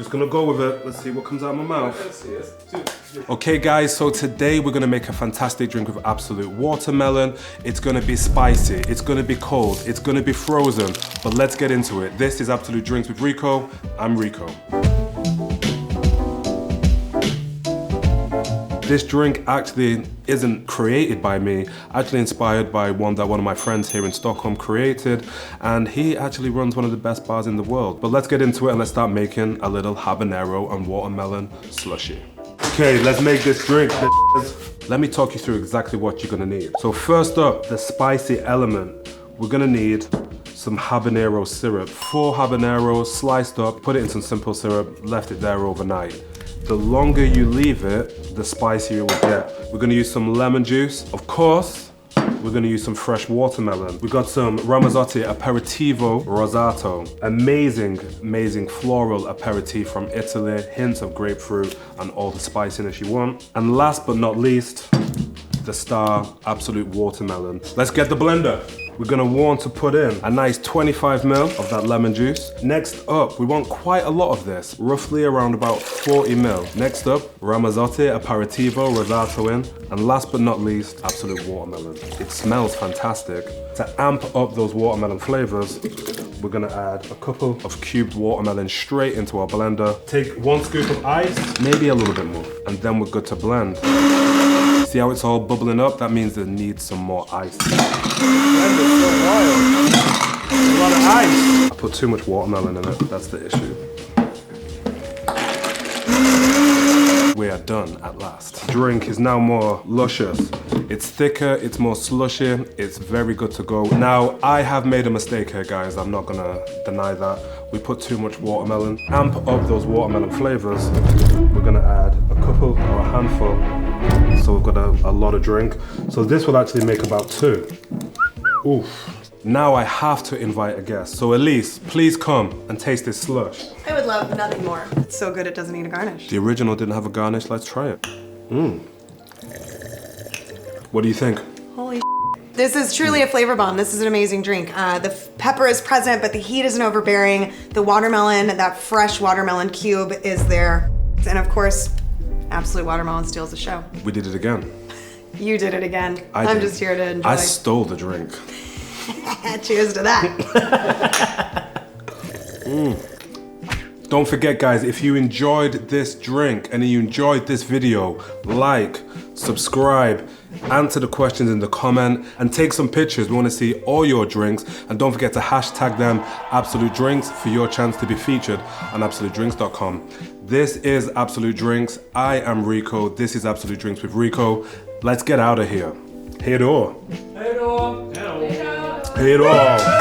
Just gonna go with it. Let's see what comes out of my mouth. Okay guys, so today we're gonna make a fantastic drink with Absolut Watermelon. It's gonna be spicy, it's gonna be cold, it's gonna be frozen, but let's get into it. This is Absolut Drinks with Rico. I'm Rico. This drink actually isn't created by me, actually inspired by one that one of my friends here in Stockholm created, and he actually runs one of the best bars in the world. But let's get into it and let's start making a little habanero and watermelon slushy. Okay, let's make this drink. Let me talk you through exactly what you're gonna need. So first up, the spicy element. We're gonna need some habanero syrup. 4 habaneros sliced up, put it in some simple syrup, left it there overnight. The longer you leave it, the spicier it will get. We're gonna use some lemon juice. Of course, we're gonna use some fresh watermelon. We got some Ramazotti Aperitivo Rosato. Amazing, amazing floral aperitif from Italy. Hints of grapefruit and all the spiciness you want. And last but not least, the star Absolut Watermelon. Let's get the blender. We're gonna want to put in a nice 25 ml of that lemon juice. Next up, we want quite a lot of this, roughly around about 40 ml. Next up, Ramazotti Aperitivo Rosato in. And last but not least, Absolut Watermelon. It smells fantastic. To amp up those watermelon flavors, we're gonna add a couple of cubed watermelon straight into our blender. Take 1 scoop of ice, maybe a little bit more, and then we're good to blend. See how it's all bubbling up? That means it needs some more ice. Blender's so wild. A lot of ice. I put too much watermelon in it, that's the issue. We are done at last. The drink is now more luscious. It's thicker, it's more slushy, it's very good to go. Now, I have made a mistake here, guys. I'm not gonna deny that. We put too much watermelon. Amp up those watermelon flavors. We're gonna add a couple or a handful. So we've got a lot of drink. So this will actually make about 2. Oof. Now I have to invite a guest. So Elise, please come and taste this slush. I would love nothing more. It's so good it doesn't need a garnish. The original didn't have a garnish, let's try it. What do you think? Holy shit. This is truly a flavor bomb. This is an amazing drink. The pepper is present, but the heat isn't overbearing. The watermelon, that fresh watermelon cube is there. And of course, Absolut Watermelon steals the show. We did it again. You did it again. I'm just here to enjoy. I stole the drink. Cheers to that. Don't forget guys, if you enjoyed this drink and you enjoyed this video, like, subscribe, answer the questions in the comment, and take some pictures. We want to see all your drinks, and don't forget to hashtag them Absolut Drinks for your chance to be featured on absolutdrinks.com. This is Absolut Drinks. I am Rico. This is Absolut Drinks with Rico. Let's get out of here. Hej då! Hej då! Hej då!